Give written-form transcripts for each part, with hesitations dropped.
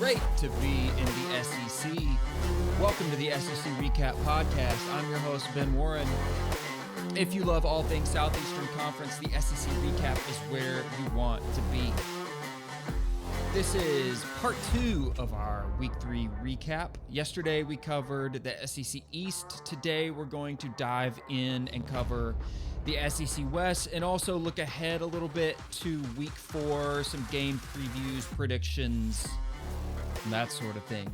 great to be in the SEC. Welcome to the SEC Recap Podcast. I'm your host, Ben Warren. If you love all things Southeastern Conference, the SEC Recap is where you want to be. This is part 2 of our Week 3 recap. Yesterday we covered the SEC East. Today we're going to dive in and cover the SEC West and also look ahead a little bit to Week 4, some game previews, predictions, and that sort of thing.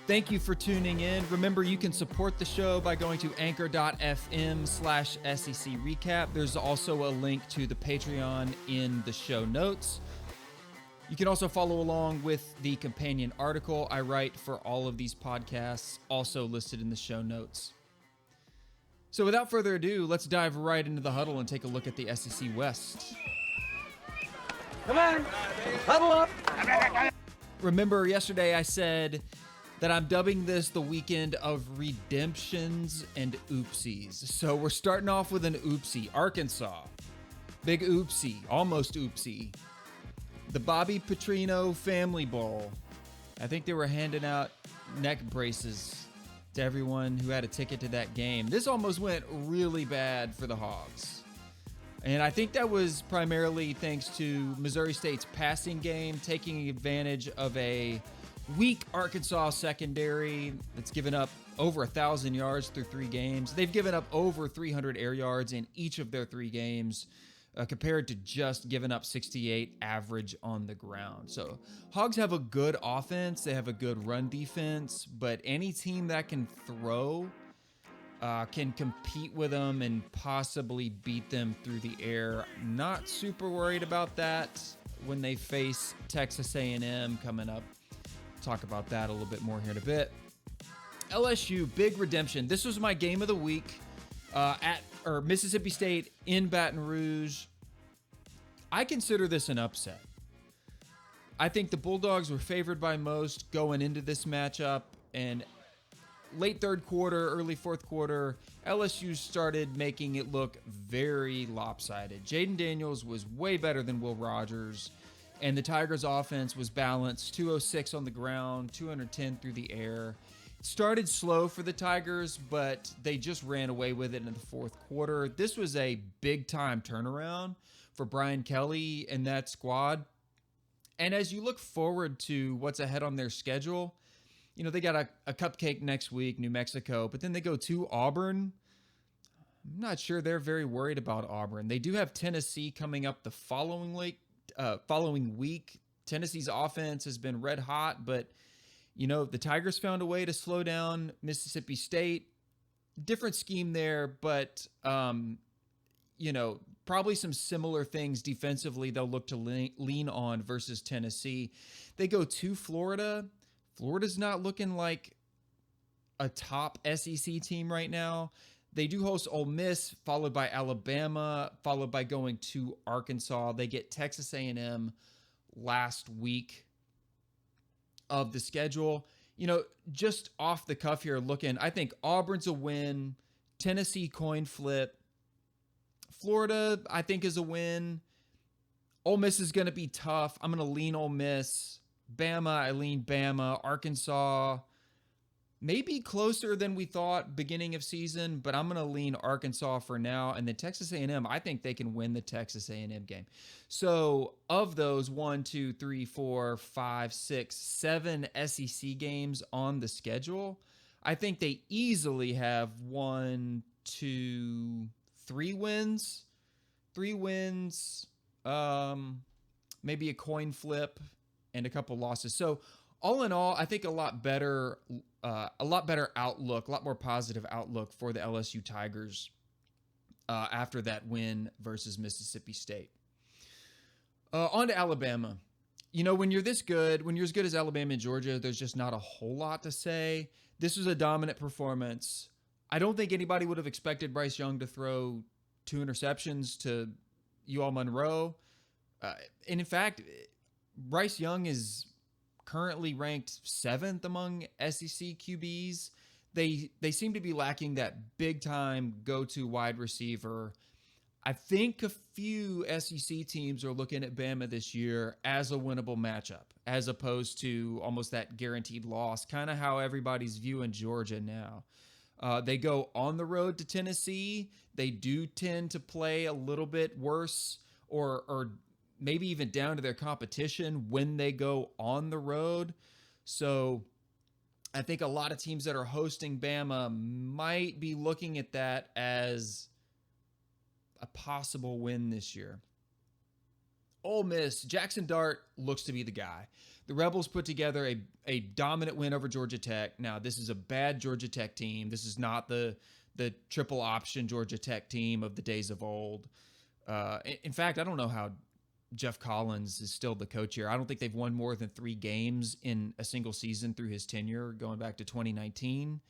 Thank you for tuning in. Remember, you can support the show by going to anchor.fm/SEC Recap. There's also a link to the Patreon in the show notes. You can also follow along with the companion article I write for all of these podcasts, also listed in the show notes. So without further ado, let's dive right into the huddle and take a look at the SEC West. Come on, huddle up. Remember, yesterday I said that I'm dubbing this the weekend of redemptions and oopsies. So we're starting off with an oopsie. Arkansas, big oopsie, almost oopsie. The Bobby Petrino Family Bowl. I think they were handing out neck braces to everyone who had a ticket to that game. This almost went really bad for the Hogs. And I think that was primarily thanks to Missouri State's passing game, taking advantage of a weak Arkansas secondary that's given up over 1,000 yards through 3 games. They've given up over 300 air yards in each of their 3 games, compared to just giving up 68 average on the ground. So Hogs have a good offense. They have a good run defense, but any team that can throw can compete with them and possibly beat them through the air. Not super worried about that when they face Texas A&M coming up. Talk about that a little bit more here in a bit. LSU, big redemption. This was my game of the week at Mississippi State in Baton Rouge. I consider this an upset. I think the Bulldogs were favored by most going into this matchup, and late third quarter, early fourth quarter, LSU started making it look very lopsided. Jaden Daniels was way better than Will Rogers. And the Tigers' offense was balanced, 206 on the ground, 210 through the air. It started slow for the Tigers, but they just ran away with it in the fourth quarter. This was a big-time turnaround for Brian Kelly and that squad. And as you look forward to what's ahead on their schedule, you know, they got a cupcake next week, New Mexico, but then they go to Auburn. I'm not sure they're very worried about Auburn. They do have Tennessee coming up the following week. Tennessee's offense has been red hot, but you know, the Tigers found a way to slow down Mississippi State. Different scheme there, but you know, probably some similar things defensively they'll look to lean on versus Tennessee. They go to Florida. Florida's not looking like a top SEC team right now. They do host Ole Miss, followed by Alabama, followed by going to Arkansas. They get Texas A&M last week of the schedule. You know, just off the cuff here looking, I think Auburn's a win. Tennessee coin flip. Florida, I think, is a win. Ole Miss is going to be tough. I'm going to lean Ole Miss. Bama, I lean Bama. Arkansas, maybe closer than we thought beginning of season, but I'm going to lean Arkansas for now. And then Texas A&M, I think they can win the Texas A&M game. So of those 1, 2, 3, 4, 5, 6, 7 SEC games on the schedule, I think they easily have 1, 2, 3 wins. 3 wins, maybe a coin flip and a couple losses. So all in all, I think a lot better outlook, a lot more positive outlook for the LSU Tigers after that win versus Mississippi State. On to Alabama. You know, when you're this good, when you're as good as Alabama and Georgia, there's just not a whole lot to say. This was a dominant performance. I don't think anybody would have expected Bryce Young to throw 2 interceptions to UL Monroe. And in fact, Bryce Young is currently ranked 7th among SEC QBs. They seem to be lacking that big-time go-to wide receiver. I think a few SEC teams are looking at Bama this year as a winnable matchup, as opposed to almost that guaranteed loss, kind of how everybody's viewing Georgia now. They go on the road to Tennessee. They do tend to play a little bit worse or maybe even down to their competition when they go on the road. So I think a lot of teams that are hosting Bama might be looking at that as a possible win this year. Ole Miss, Jackson Dart looks to be the guy. The Rebels put together a dominant win over Georgia Tech. Now, this is a bad Georgia Tech team. This is not the triple option Georgia Tech team of the days of old. In fact, I don't know how Jeff Collins is still the coach here. I don't think they've won more than 3 games in a single season through his tenure, going back to 2019.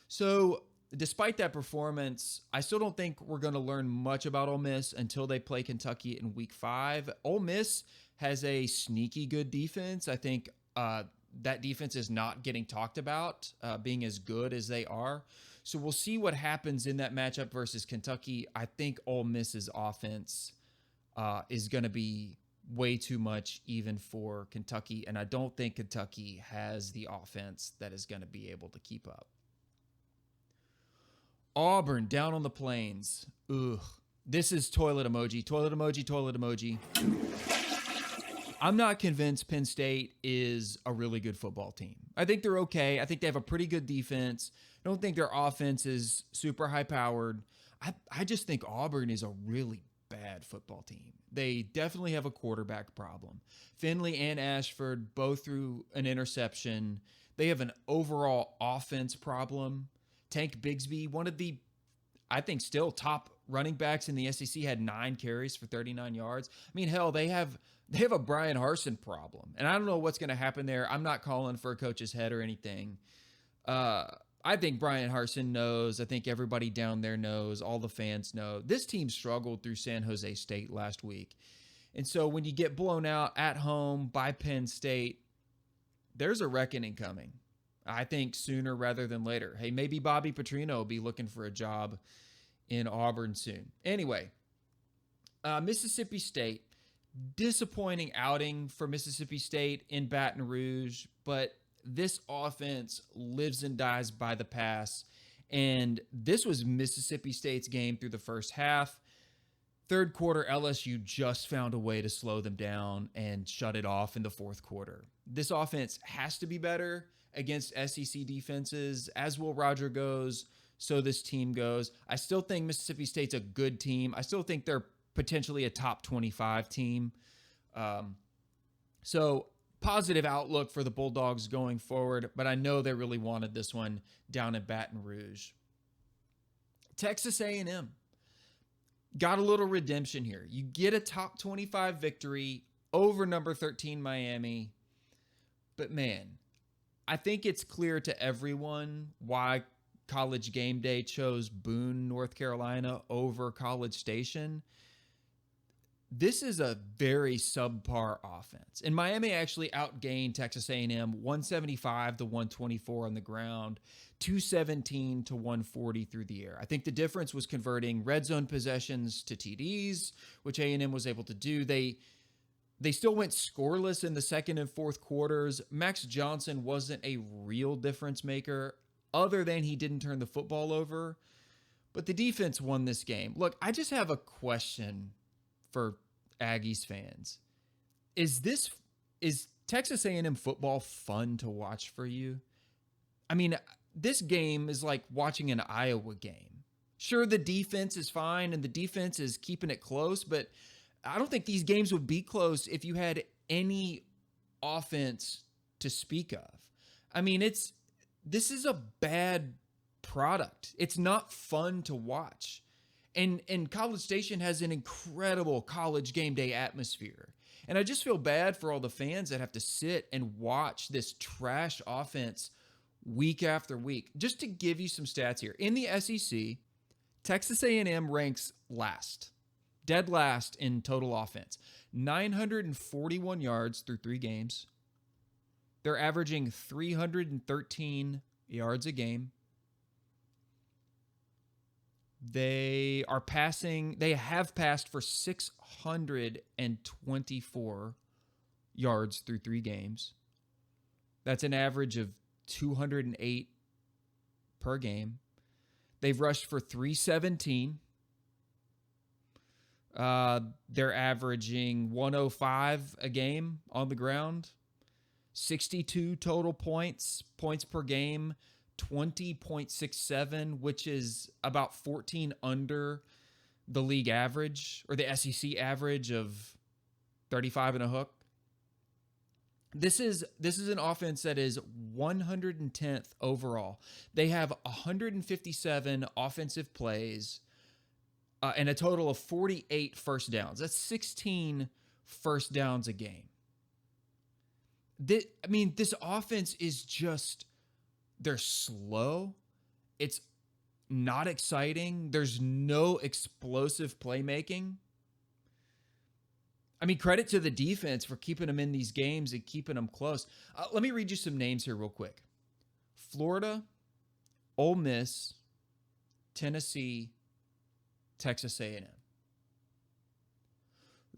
So despite that performance, I still don't think we're going to learn much about Ole Miss until they play Kentucky in Week 5. Ole Miss has a sneaky good defense. I think that defense is not getting talked about, being as good as they are. So we'll see what happens in that matchup versus Kentucky. I think Ole Miss's offense is going to be way too much even for Kentucky, and I don't think Kentucky has the offense that is going to be able to keep up. Auburn down on the plains. Ugh. This is toilet emoji, toilet emoji, toilet emoji. I'm not convinced Penn State is a really good football team. I think they're okay. I think they have a pretty good defense. I don't think their offense is super high-powered. I just think Auburn is a really bad football team. They definitely have a quarterback problem. Finley and Ashford both threw an interception. They have an overall offense problem. Tank Bigsby, one of the, I think, still top running backs in the SEC, had 9 carries for 39 yards. I mean, hell, they have a Brian Harsin problem, and I don't know what's going to happen there. I'm not calling for a coach's head or anything. I think Brian Harsin knows. I think everybody down there knows. All the fans know. This team struggled through San Jose State last week, and so when you get blown out at home by Penn State, there's a reckoning coming. I think sooner rather than later. Hey, maybe Bobby Petrino will be looking for a job in Auburn soon. Anyway, Mississippi State, disappointing outing for Mississippi State in Baton Rouge, but this offense lives and dies by the pass, and this was Mississippi State's game through the first half. Third quarter, LSU just found a way to slow them down and shut it off in the fourth quarter. This offense has to be better against SEC defenses. As Will Roger goes, so this team goes. I still think Mississippi State's a good team. I still think they're potentially a top 25 team. So positive outlook for the Bulldogs going forward, but I know they really wanted this one down in Baton Rouge. Texas A&M got a little redemption here. You get a top 25 victory over number 13 Miami, but man, I think it's clear to everyone why College Game Day chose Boone, North Carolina over College Station. This is a very subpar offense. And Miami actually outgained Texas A&M 175 to 124 on the ground, 217 to 140 through the air. I think the difference was converting red zone possessions to TDs, which A&M was able to do. They still went scoreless in the second and fourth quarters. Max Johnson wasn't a real difference maker other than he didn't turn the football over. But the defense won this game. Look, I just have a question for Aggies fans. Is Texas A&M football fun to watch for you? I mean, this game is like watching an Iowa game. Sure, the defense is fine and the defense is keeping it close, but I don't think these games would be close if you had any offense to speak of. I mean, this is a bad product. It's not fun to watch. And College Station has an incredible College Game Day atmosphere. And I just feel bad for all the fans that have to sit and watch this trash offense week after week. Just to give you some stats here. In the SEC, Texas A&M ranks last. Dead last in total offense. 941 yards through 3 games. They're averaging 313 yards a game. They have passed for 624 yards through 3 games. That's an average of 208 per game. They've rushed for 317. They're averaging 105 a game on the ground. 62 total points per game, 20.67, which is about 14 under the league average, or the SEC average of 35 and a hook. This is an offense that is 110th overall. They have 157 offensive plays and a total of 48 first downs. That's 16 first downs a game. This offense is just, they're slow. It's not exciting. There's no explosive playmaking. I mean, credit to the defense for keeping them in these games and keeping them close. Let me read you some names here real quick. Florida, Ole Miss, Tennessee, Texas A&M.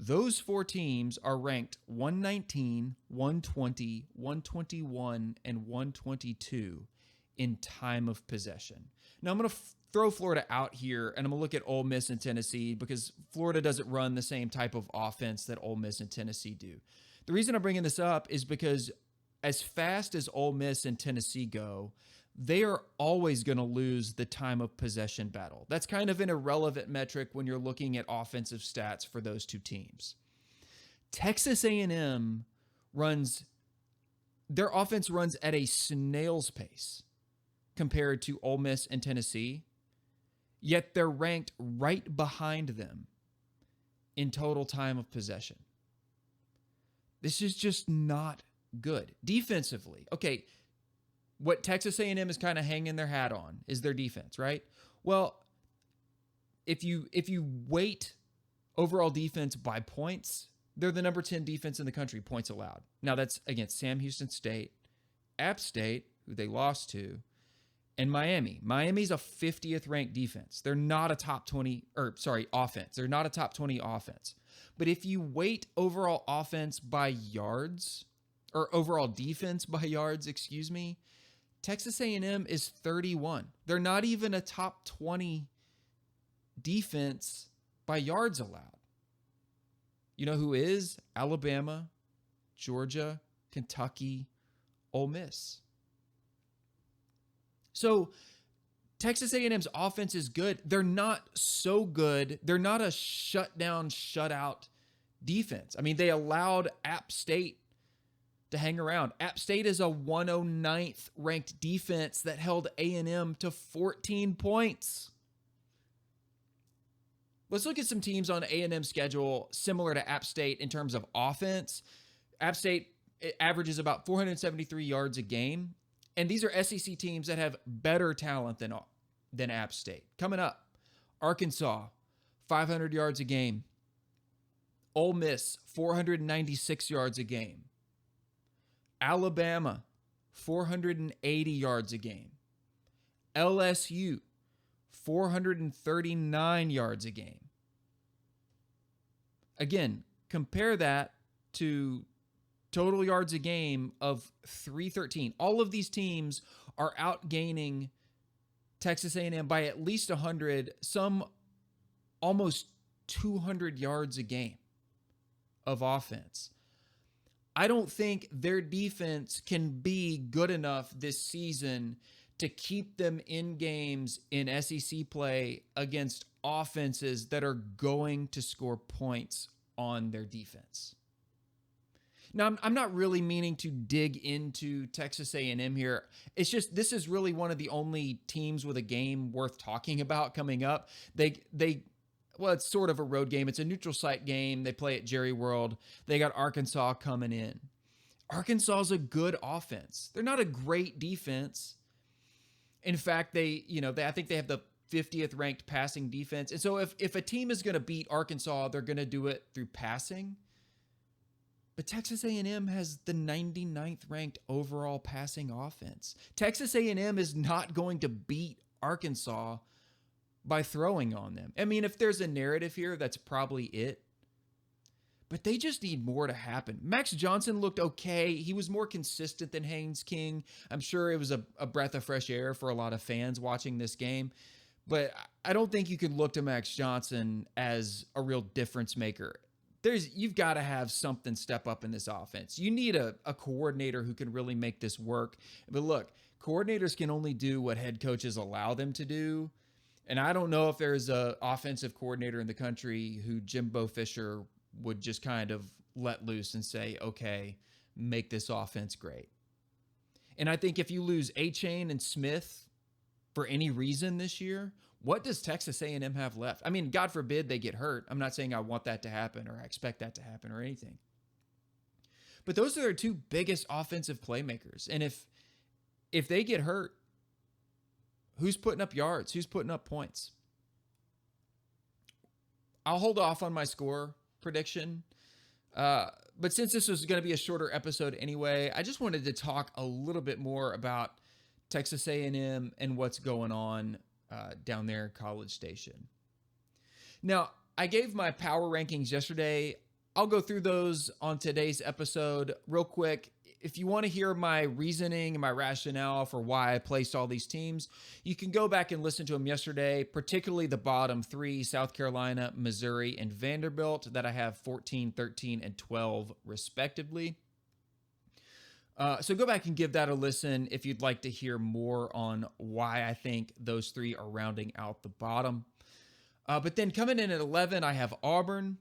Those 4 teams are ranked 119, 120, 121, and 122 in time of possession. Now, I'm going to throw Florida out here, and I'm going to look at Ole Miss and Tennessee because Florida doesn't run the same type of offense that Ole Miss and Tennessee do. The reason I'm bringing this up is because as fast as Ole Miss and Tennessee go, they are always going to lose the time of possession battle. That's kind of an irrelevant metric when you're looking at offensive stats for those 2 teams. Texas A&M their offense runs at a snail's pace compared to Ole Miss and Tennessee, yet they're ranked right behind them in total time of possession. This is just not good. Defensively, okay, what Texas A&M is kind of hanging their hat on is their defense, right? Well, if you weight overall defense by points, they're the number 10 defense in the country, points allowed. Now, that's against Sam Houston State, App State, who they lost to, and Miami. Miami's a 50th ranked defense. They're not a top 20, offense. They're not a top 20 offense. But if you weight overall offense by yards, or overall defense by yards, Texas A&M is 31. They're not even a top 20 defense by yards allowed. You know who is? Alabama, Georgia, Kentucky, Ole Miss. So Texas A&M's offense is good. They're not so good. They're not a shutdown, shutout defense. I mean, they allowed App State to hang around. App State is a 109th ranked defense that held A&M to 14 points. Let's look at some teams on A&M's schedule similar to App State in terms of offense. App State averages about 473 yards a game, and these are SEC teams that have better talent than App State. Coming up, Arkansas, 500 yards a game. Ole Miss, 496 yards a game. Alabama, 480 yards a game. LSU, 439 yards a game. Again, compare that to total yards a game of 313. All of these teams are outgaining Texas A&M by at least 100, some almost 200 yards a game of offense. I don't think their defense can be good enough this season to keep them in games in SEC play against offenses that are going to score points on their defense. Now, I'm not really meaning to dig into Texas A&M here. It's just this is really one of the only teams with a game worth talking about coming up. Well, it's sort of a road game. It's a neutral site game. They play at Jerry World. They got Arkansas coming in. Arkansas is a good offense. They're not a great defense. In fact, I think they have the 50th ranked passing defense. And so if a team is going to beat Arkansas, they're going to do it through passing. But Texas A&M has the 99th ranked overall passing offense. Texas A&M is not going to beat Arkansas by throwing on them. I mean, if there's a narrative here, that's probably it. But they just need more to happen. Max Johnson looked okay. He was more consistent than Haynes King. I'm sure it was a breath of fresh air for a lot of fans watching this game. But I don't think you can look to Max Johnson as a real difference maker. You've got to have something step up in this offense. You need a coordinator who can really make this work. But look, coordinators can only do what head coaches allow them to do. And I don't know if there's an offensive coordinator in the country who Jimbo Fisher would just kind of let loose and say, okay, make this offense great. And I think if you lose A-Chain and Smith for any reason this year, what does Texas A&M have left? I mean, God forbid they get hurt. I'm not saying I want that to happen or I expect that to happen or anything. But those are their two biggest offensive playmakers. And if they get hurt, who's putting up yards? Who's putting up points? I'll hold off on my score prediction. But since this was going to be a shorter episode anyway, I just wanted to talk a little bit more about Texas A&M and what's going on down there in College Station. Now, I gave my power rankings yesterday. I'll go through those on today's episode real quick. If you want to hear my reasoning and my rationale for why I placed all these teams, you can go back and listen to them yesterday, particularly the bottom three, South Carolina, Missouri, and Vanderbilt, that I have 14, 13, and 12 respectively. So go back and give that a listen if you'd like to hear more on why I think those three are rounding out the bottom. But then coming in at 11, I have Auburn.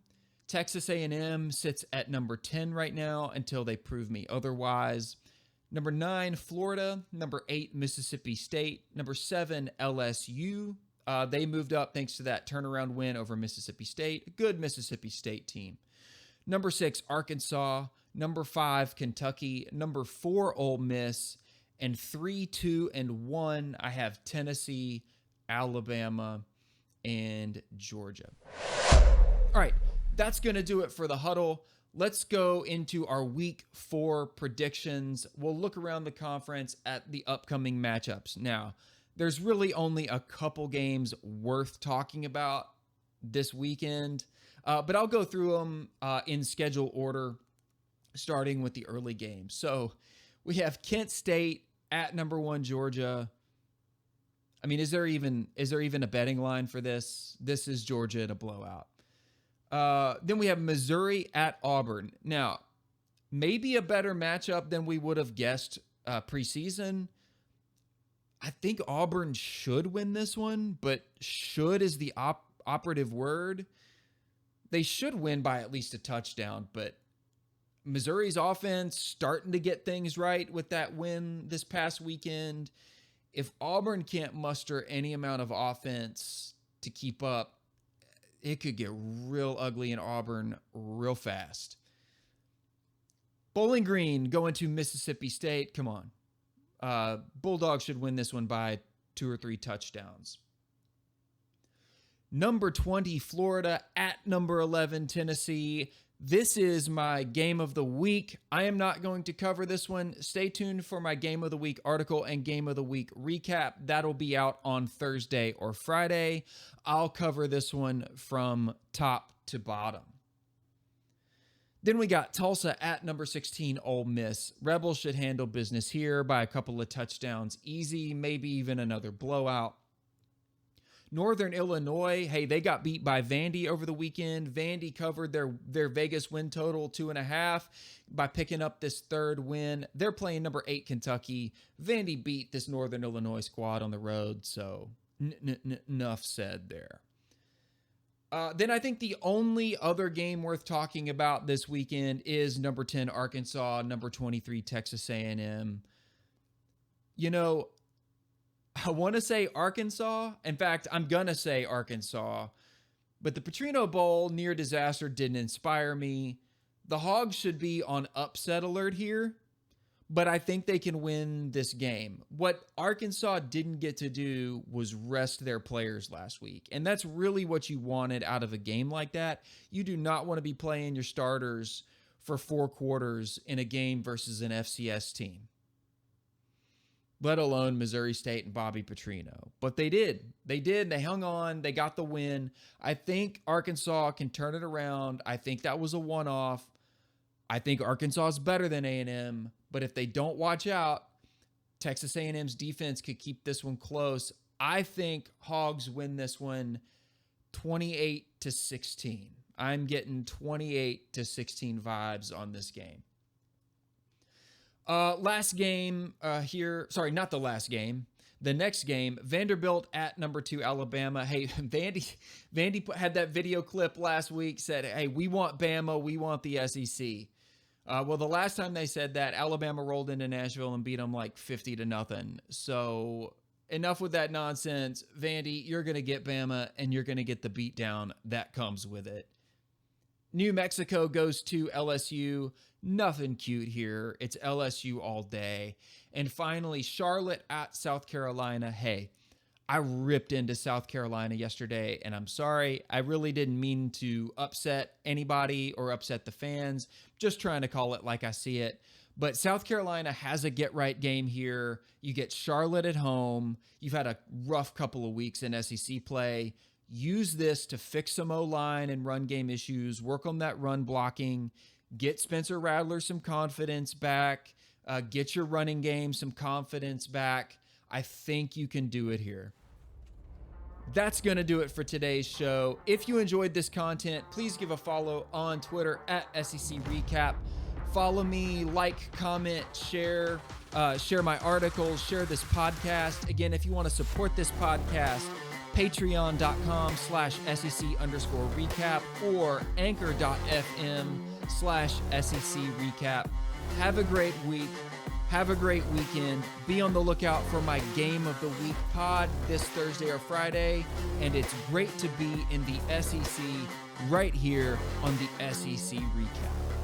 Texas A&M sits at number 10 right now until they prove me otherwise. Number 9, Florida. Number 8, Mississippi State. Number 7, LSU. They moved up thanks to that turnaround win over Mississippi State. A good Mississippi State team. Number 6, Arkansas. Number 5, Kentucky. Number 4, Ole Miss. And 3, 2, and 1, I have Tennessee, Alabama, and Georgia. All right. That's going to do it for the huddle. Let's go into our week 4 predictions. We'll look around the conference at the upcoming matchups. Now, there's really only a couple games worth talking about this weekend, but I'll go through them in schedule order, starting with the early games. So we have Kent State at number 1 Georgia. I mean, is there even a betting line for this? This is Georgia in a blowout. Then we have Missouri at Auburn. Now, maybe a better matchup than we would have guessed preseason. I think Auburn should win this one, but should is the operative word. They should win by at least a touchdown, but Missouri's offense starting to get things right with that win this past weekend. If Auburn can't muster any amount of offense to keep up, it could get real ugly in Auburn real fast. Bowling Green going to Mississippi State. Come on. Bulldogs should win this one by 2 or 3 touchdowns. Number 20, Florida at number 11, Tennessee. This is my game of the week. I am not going to cover this one. Stay tuned for my game of the week article and game of the week recap. That'll be out on Thursday or Friday. I'll cover this one from top to bottom. Then we got Tulsa at number 16, Ole Miss. Rebels should handle business here by a couple of touchdowns easy, maybe even another blowout. Northern Illinois, hey, they got beat by Vandy over the weekend. Vandy covered their Vegas win total 2.5 by picking up this third win. They're playing number 8 Kentucky. Vandy beat this Northern Illinois squad on the road, so enough said there. Then I think the only other game worth talking about this weekend is number 10 Arkansas, number 23 Texas A&M. You know, I want to say Arkansas. In fact, I'm going to say Arkansas. But the Petrino Bowl near disaster didn't inspire me. The Hogs should be on upset alert here. But I think they can win this game. What Arkansas didn't get to do was rest their players last week. And that's really what you wanted out of a game like that. You do not want to be playing your starters for 4 quarters in a game versus an FCS team. let alone Missouri State and Bobby Petrino. But they did. They hung on. They got the win. I think Arkansas can turn it around. I think that was a one-off. I think Arkansas is better than A&M. But if they don't watch out, Texas A&M's defense could keep this one close. I think Hogs win this one 28-16. I'm getting 28-16 vibes on this game. Last game here. Sorry, not the last game. The next game, Vanderbilt at number 2 Alabama. Hey, Vandy had that video clip last week, said, hey, we want Bama, we want the SEC. Well, the last time they said that, Alabama rolled into Nashville and beat them like 50-0. So enough with that nonsense. Vandy, you're going to get Bama, and you're going to get the beatdown that comes with it. New Mexico goes to LSU. Nothing cute here. It's LSU all day. And finally, Charlotte at South Carolina. Hey, I ripped into South Carolina yesterday, and I'm sorry. I really didn't mean to upset anybody or upset the fans. Just trying to call it like I see it. But South Carolina has a get-right game here. You get Charlotte at home. You've had a rough couple of weeks in SEC play. Use this to fix some O-line and run game issues. Work on that run blocking. Get Spencer Rattler some confidence back. Get your running game some confidence back. I think you can do it here. That's going to do it for today's show. If you enjoyed this content, please give a follow on Twitter at SEC Recap. Follow me, like, comment, share my articles, share this podcast. Again, if you want to support this podcast, patreon.com/SEC_recap or anchor.fm/SEC recap. Have a great week. Have a great weekend. Be on the lookout for my Game of the Week pod this Thursday or Friday. And it's great to be in the SEC right here on the SEC Recap.